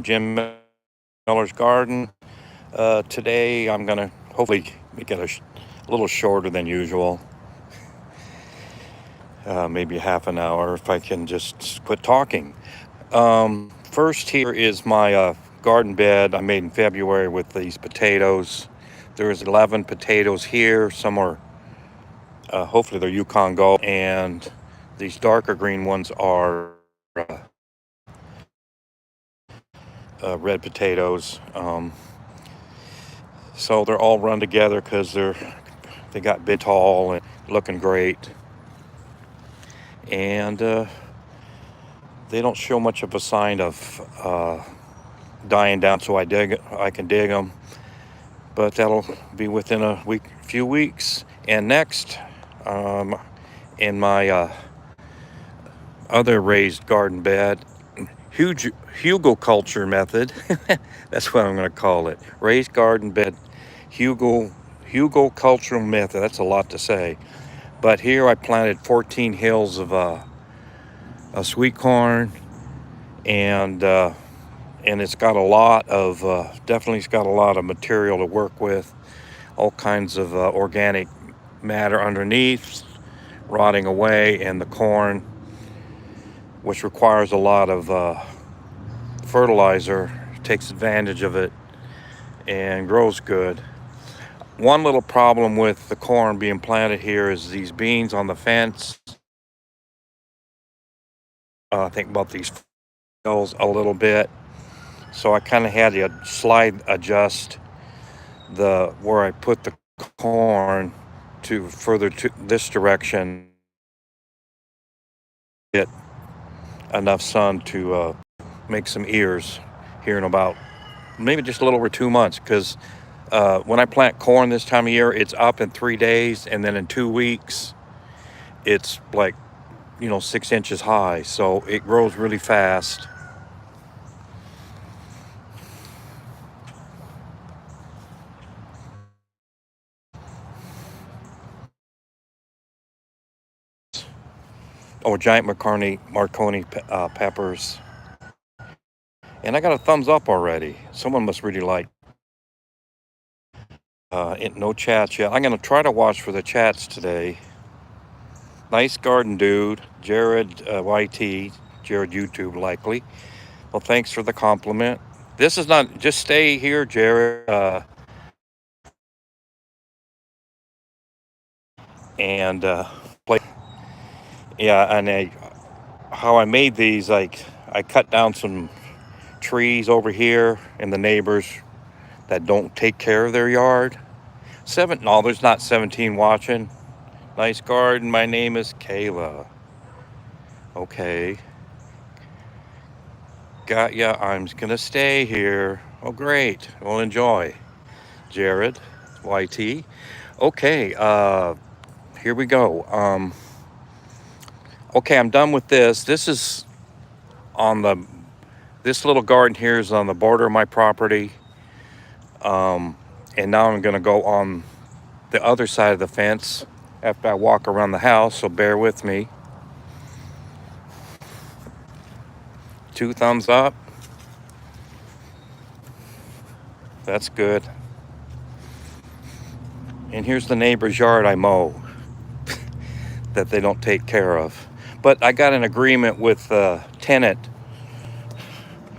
Jim Miller's Garden. Today I'm going to hopefully make it a little shorter than usual, maybe half an hour if I can just quit talking. First, here is my garden bed I made in February with these potatoes. There's 11 potatoes here. Some are, hopefully, they're Yukon Gold, and these darker green ones are red potatoes. So they're all run together because they got big, tall, and looking great, and they don't show much of a sign of dying down. So I can dig them, but that'll be within a few weeks. And next, in my other raised garden bed, hugelkultur method. That's what I'm going to call it. Raised garden bed, hugelkultural method. That's a lot to say. But here I planted 14 hills of sweet corn, and it's got a lot of definitely it's got a lot of material to work with. All kinds of organic matter underneath, rotting away, and the corn, which requires a lot of fertilizer, takes advantage of it and grows good. One little problem with the corn being planted here is these beans on the fence. Think about these hills a little bit, so I kind of had to slide adjust where I put the corn to further to this direction, get enough sun to make some ears here in about maybe just a little over 2 months, because when I plant corn this time of year, it's up in 3 days, and then in 2 weeks it's like 6 inches high, so it grows really fast. Oh, giant Marconi peppers. And I got a thumbs up already. Someone must really like. No chats yet. I'm going to try to watch for the chats today. Nice garden dude. Jared YT. Jared YouTube likely. Well, thanks for the compliment. This is not, just stay here, Jared. And play. Yeah, and how I made these, like, I cut down some trees over here and the neighbors that don't take care of their yard. No, there's not 17 watching. Nice garden. My name is Kayla. Okay. Got ya. I'm gonna stay here. Oh, great. Well, enjoy. Jared, YT. Okay. Here we go. Okay, I'm done with this. This little garden here is on the border of my property. And now I'm gonna go on the other side of the fence after I walk around the house, so bear with me. 2 thumbs up. That's good. And here's the neighbor's yard I mow that they don't take care of. But I got an agreement with the tenant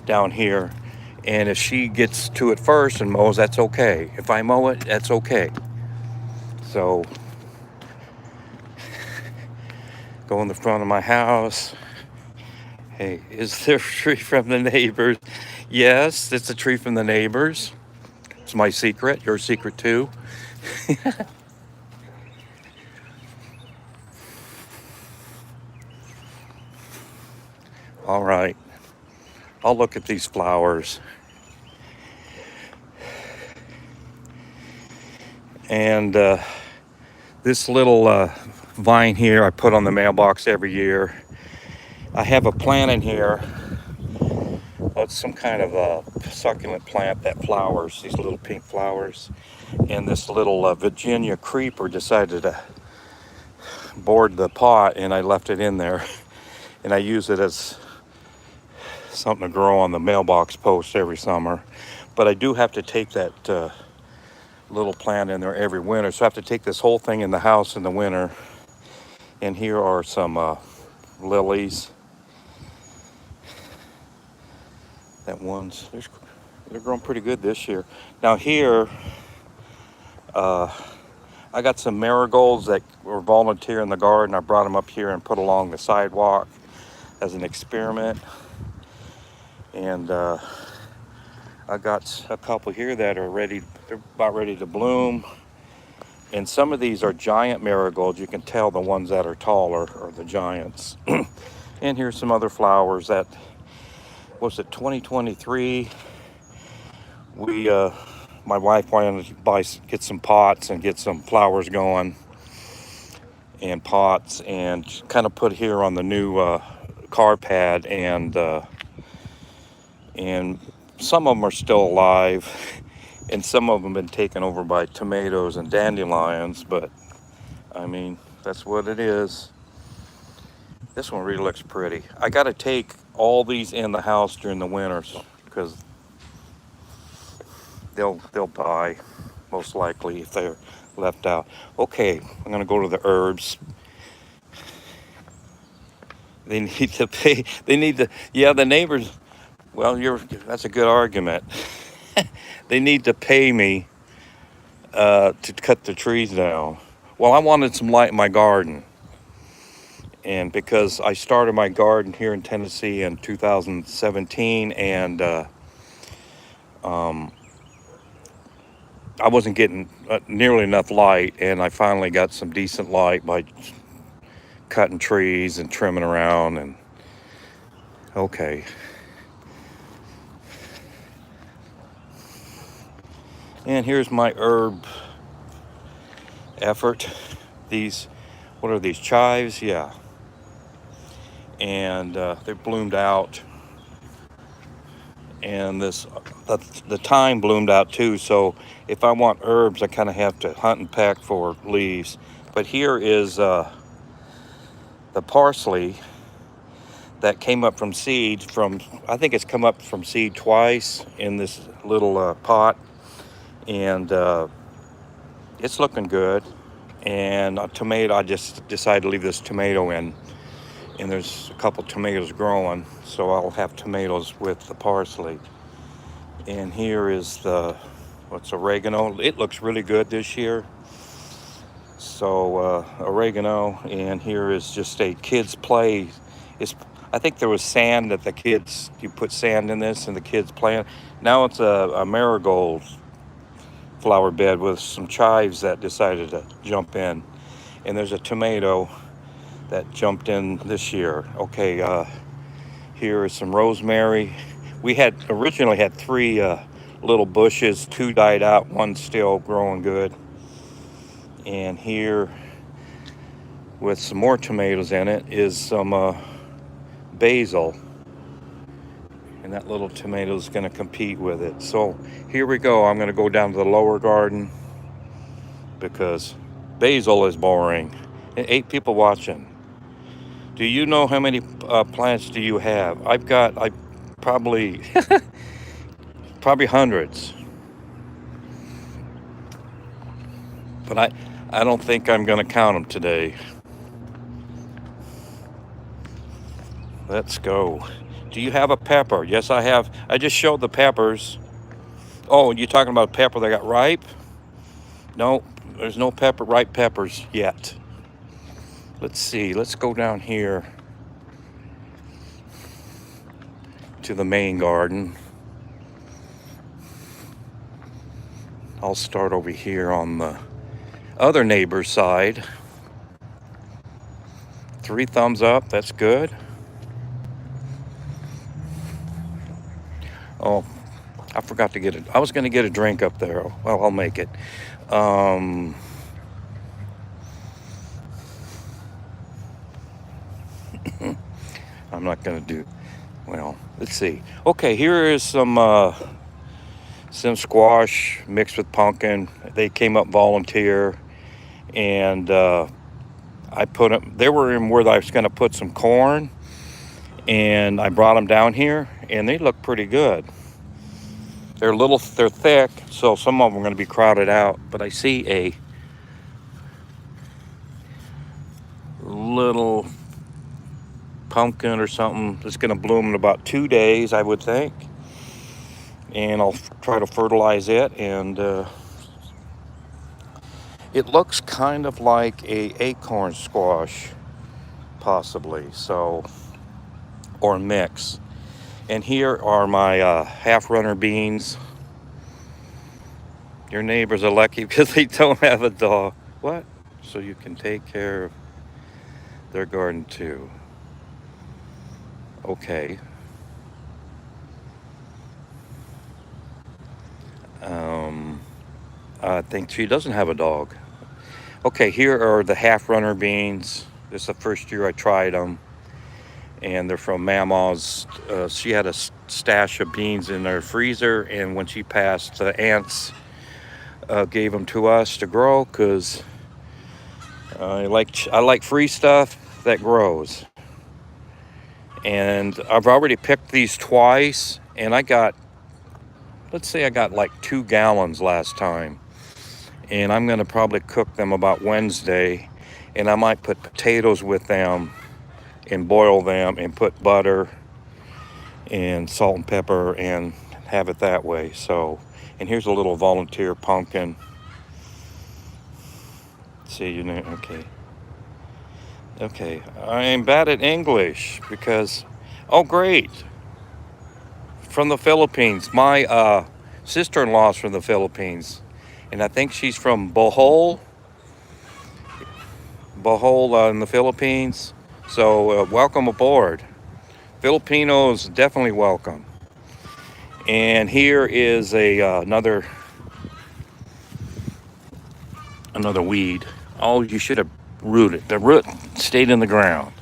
down here, and if she gets to it first and mows, that's okay. If I mow it, that's okay. So, go in the front of my house. Hey, is there a tree from the neighbors? Yes, it's a tree from the neighbors. It's my secret, your secret too. All right, I'll look at these flowers. And this little vine here I put on the mailbox every year. I have a plant in here. It's some kind of a succulent plant that flowers, these little pink flowers. And this little Virginia creeper decided to board the pot, and I left it in there. And I use it as something to grow on the mailbox post every summer. But I do have to take that little plant in there every winter. So I have to take this whole thing in the house in the winter. And here are some lilies. They're growing pretty good this year. Now here, I got some marigolds that were volunteer in the garden. I brought them up here and put along the sidewalk as an experiment. And I got a couple here that are ready, they're about ready to bloom. And some of these are giant marigolds. You can tell the ones that are taller are the giants. And here's some other flowers that, was it 2023? My wife wanted to get some pots and get some flowers going and pots and kind of put here on the new car pad, and some of them are still alive and some of them have been taken over by tomatoes and dandelions, but I mean, that's what it is. This one really looks pretty. I got to take all these in the house during the winters because they'll die most likely if they're left out. Okay, I'm gonna go to the herbs. They need to pay. They need to. Yeah, the neighbors. Well, that's a good argument. They need to pay me to cut the trees down. Well, I wanted some light in my garden, and because I started my garden here in Tennessee in 2017, and I wasn't getting nearly enough light, and I finally got some decent light by cutting trees and trimming around. And okay, and here's my herb effort. These, what are these, chives? Yeah, and they bloomed out, and the thyme bloomed out too. So if I want herbs, I kind of have to hunt and peck for leaves. But here is the parsley that came up from seed. I think it's come up from seed twice in this little pot, and it's looking good. And a tomato, I just decided to leave this tomato in, and there's a couple tomatoes growing, so I'll have tomatoes with the parsley. And here is what's oregano. It looks really good this year. So oregano, and here is just a kids play. I think there was sand that you put sand in this and the kids playing. Now it's a marigold flower bed with some chives that decided to jump in. And there's a tomato that jumped in this year. Okay, here is some rosemary. We originally had 3 little bushes. 2 died out, 1 still growing good. And here, with some more tomatoes in it, is some basil. And that little tomato is going to compete with it. So here we go. I'm going to go down to the lower garden because basil is boring. 8 people watching. Do you know how many plants do you have? I probably hundreds. But I don't think I'm going to count them today. Let's go. Do you have a pepper? Yes, I have. I just showed the peppers. Oh, you talking about pepper that got ripe? No, there's no ripe peppers yet. Let's see. Let's go down here to the main garden. I'll start over here on the other neighbor's side. 3 thumbs up. That's good. Oh, I forgot to get it. I was going to get a drink up there. Well, I'll make it. I'm not going to do. Well, let's see. Okay, here is some squash mixed with pumpkin. They came up volunteer, and I put them. They were in where I was going to put some corn, and I brought them down here, and they look pretty good. They're thick, so some of them are going to be crowded out. But I see a little pumpkin or something that's going to bloom in about 2 days, I would think. And I'll try to fertilize it, and it looks kind of like a acorn squash, possibly. So, or mix. And here are my half runner beans. Your neighbors are lucky because they don't have a dog. What? So you can take care of their garden too. Okay. Um, I think she doesn't have a dog. Okay, here are the half runner beans. This is the first year I tried them. And they're from Mama's. She had a stash of beans in her freezer, and when she passed, the ants gave them to us to grow because I like free stuff that grows. And I've already picked these twice, and let's say I got like 2 gallons last time. And I'm going to probably cook them about Wednesday, and I might put potatoes with them and boil them and put butter and salt and pepper and have it that way. So, and here's a little volunteer pumpkin. See, you know, okay. I am bad at English because, oh great, from the Philippines. My sister-in-law's from the Philippines, and I think she's from Bohol in the Philippines. So welcome aboard. Filipinos definitely welcome. And here is another weed. Oh, you should have rooted. The root stayed in the ground.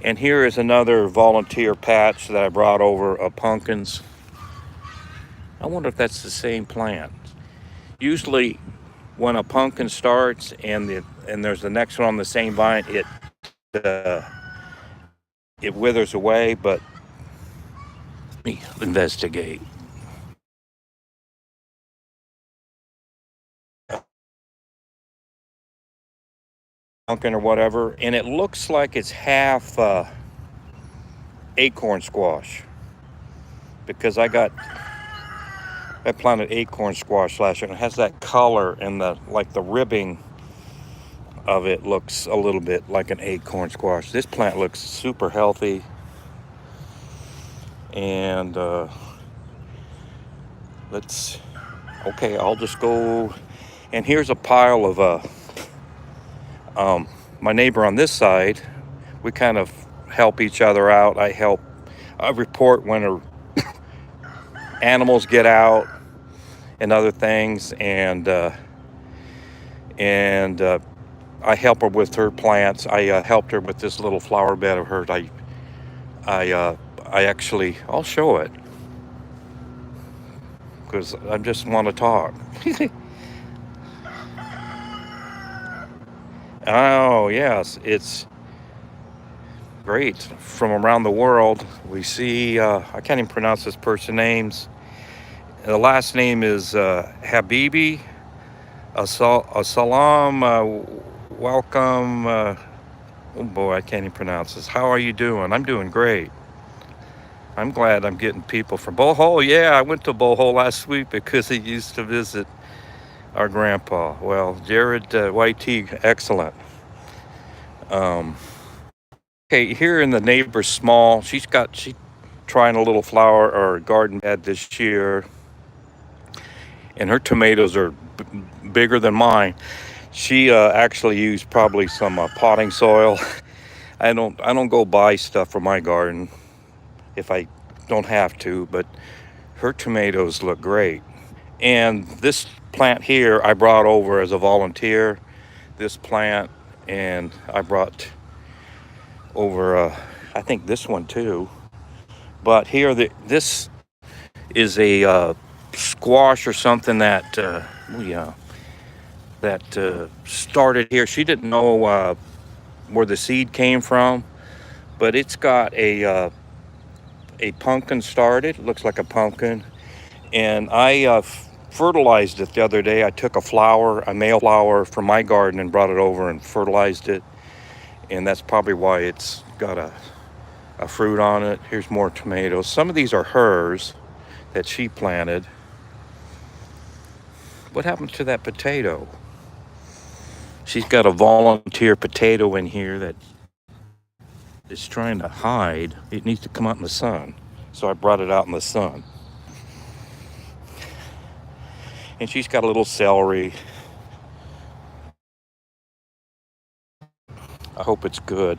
And here is another volunteer patch that I brought over of pumpkins. I wonder if that's the same plant. Usually, when a pumpkin starts and there's the next one on the same vine, it withers away. But let me investigate. Pumpkin or whatever, and it looks like it's half acorn squash because I planted acorn squash last year, and it has that color, and the ribbing of it looks a little bit like an acorn squash. This plant looks super healthy, and I'll just go. And here's a pile of my neighbor on this side. We kind of help each other out. I report when her animals get out and other things, and I help her with her plants. I helped her with this little flower bed of hers. I'll show it because I just want to talk. Oh yes, it's great from around the world. We see. I can't even pronounce this person's names. The last name is Habibi. Salam. Welcome. Oh boy, I can't even pronounce this. How are you doing? I'm doing great. I'm glad I'm getting people from Bohol. Yeah, I went to Bohol last week because he used to visit our grandpa. Well, Jared YT, excellent. Okay, here in the neighbor's small. She's trying a little flower or garden bed this year, and her tomatoes are bigger than mine. She actually used probably some potting soil. I don't go buy stuff for my garden if I don't have to, but her tomatoes look great. And this plant here I brought over as a volunteer. This plant, and I brought over I think this one too. But here this is a squash or something that started here. She didn't know where the seed came from, but it's got a a pumpkin started. It looks like a pumpkin. And I fertilized it the other day. I took a male flower from my garden and brought it over and fertilized it. And that's probably why it's got a fruit on it. Here's more tomatoes. Some of these are hers that she planted. What happened to that potato? She's got a volunteer potato in here that is trying to hide. It needs to come out in the sun. So I brought it out in the sun. And she's got a little celery. I hope it's good.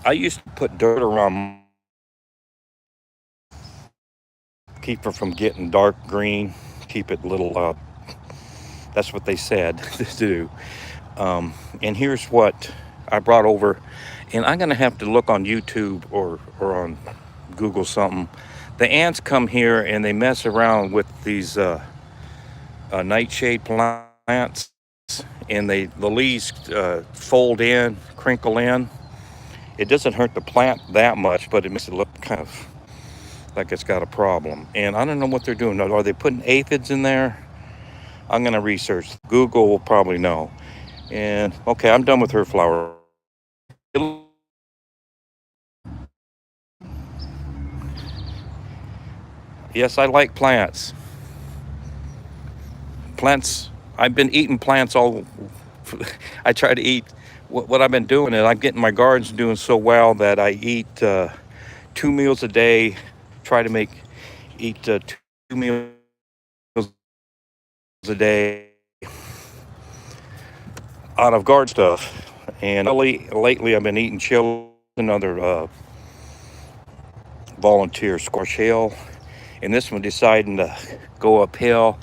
I used to put dirt around, keep her from getting dark green, keep it little, that's what they said to do. And here's what I brought over, and I'm gonna have to look on YouTube or on Google something. The ants come here and they mess around with these nightshade plants, and the leaves fold in, crinkle in. It doesn't hurt the plant that much, but it makes it look kind of like it's got a problem. And I don't know what they're doing. Are they putting aphids in there? I'm gonna research. Google will probably know. And okay, I'm done with her flower. Yes, I like plants. Plants, I've been eating plants all, I try to eat, what I've been doing is I'm getting my gardens doing so well that I eat 2 meals a day, try to eat 2 meals a day out of garden stuff. And lately I've been eating chili, another volunteer squash hill. And this one deciding to go uphill.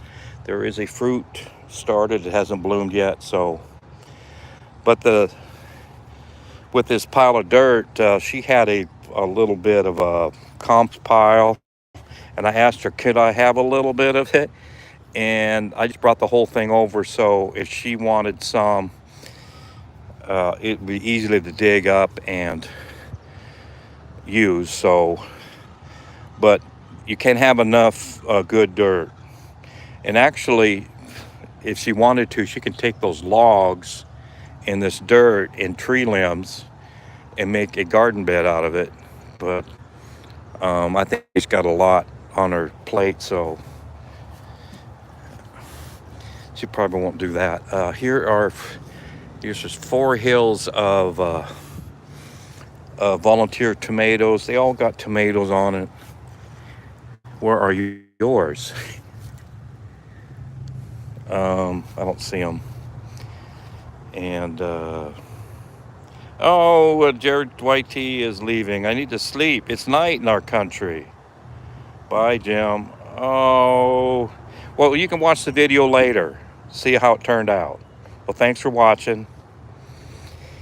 There is a fruit started, it hasn't bloomed yet, so. But with this pile of dirt, she had a little bit of a compost pile. And I asked her, could I have a little bit of it? And I just brought the whole thing over, so if she wanted some, it'd be easily to dig up and use. So, but you can't have enough good dirt. And actually, if she wanted to, she can take those logs and this dirt and tree limbs and make a garden bed out of it. But I think she's got a lot on her plate, so she probably won't do that. Here's just 4 hills of volunteer tomatoes. They all got tomatoes on it. Where are yours? I don't see them. And Jared Dwight T is leaving. I need to sleep. It's night in our country. Bye, Jim. Oh, well, you can watch the video later. See how it turned out. Well, thanks for watching.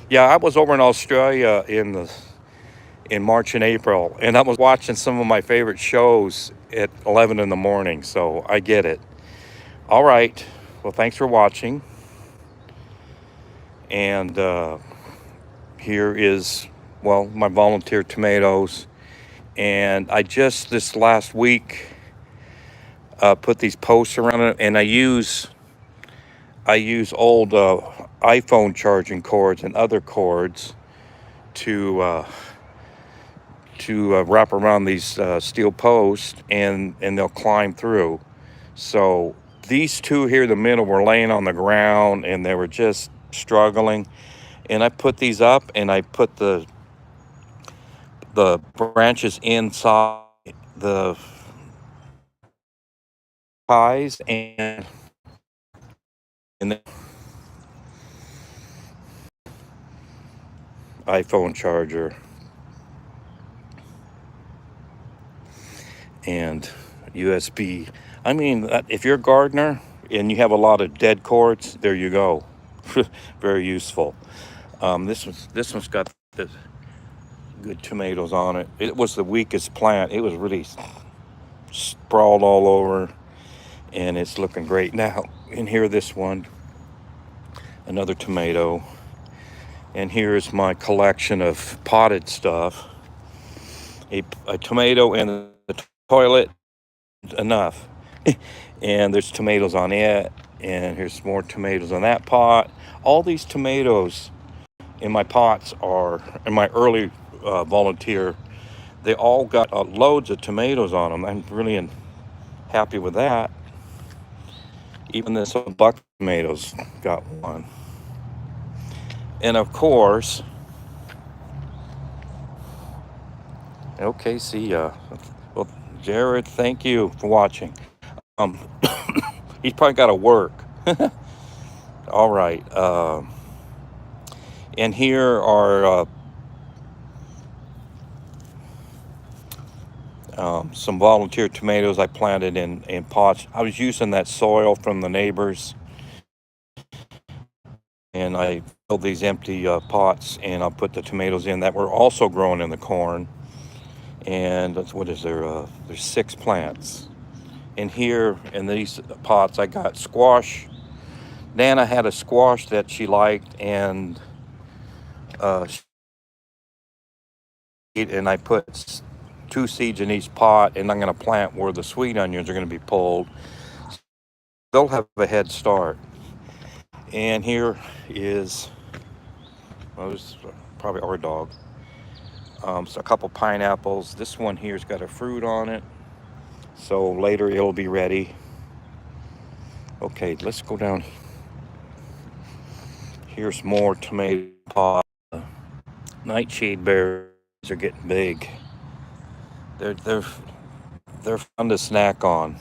Yeah, I was over in Australia in March and April, and I was watching some of my favorite shows at 11 in the morning, so I get it. All right. Well, thanks for watching. And here is, my volunteer tomatoes. And I just, this last week, put these posts around it, and I use old iPhone charging cords and other cords to wrap around these steel posts, and they'll climb through. So these two here in the middle were laying on the ground and they were just struggling. And I put these up, and I put the branches inside the ties and the iPhone charger and USB. I mean, if you're a gardener and you have a lot of dead cords, there you go. Very useful. This one's got the good tomatoes on it. It was the weakest plant. It was really sprawled all over, and it's looking great now. And here, this one, another tomato. And here's my collection of potted stuff. A tomato in the toilet, enough. And there's tomatoes on it. And here's more tomatoes on that pot. All these tomatoes in my pots are, in my early volunteer, they all got loads of tomatoes on them. I'm really happy with that. Even this buck tomatoes got one. And of course, okay, see ya. Well, Jared, thank you for watching. Um, he's probably got to work. All right. And here are some volunteer tomatoes I planted in pots. I was using that soil from the neighbors, and I filled these empty pots, and I'll put the tomatoes in that were also growing in the corn. And that's, what is there? There's 6 plants. And here in these pots, I got squash. Nana had a squash that she liked, and I put 2 seeds in each pot, and I'm going to plant where the sweet onions are going to be pulled. They'll have a head start. And here is, well, this is probably our dog. So a couple pineapples. This one here's got a fruit on it, so later it'll be ready. Okay, let's go down. Here's more tomato pot. Nightshade berries are getting big. They're fun to snack on.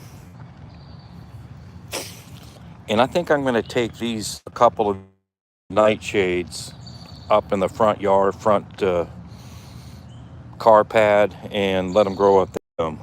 And I think I'm going to take these, a couple of nightshades, up in the front yard, front car pad, and let them grow up there.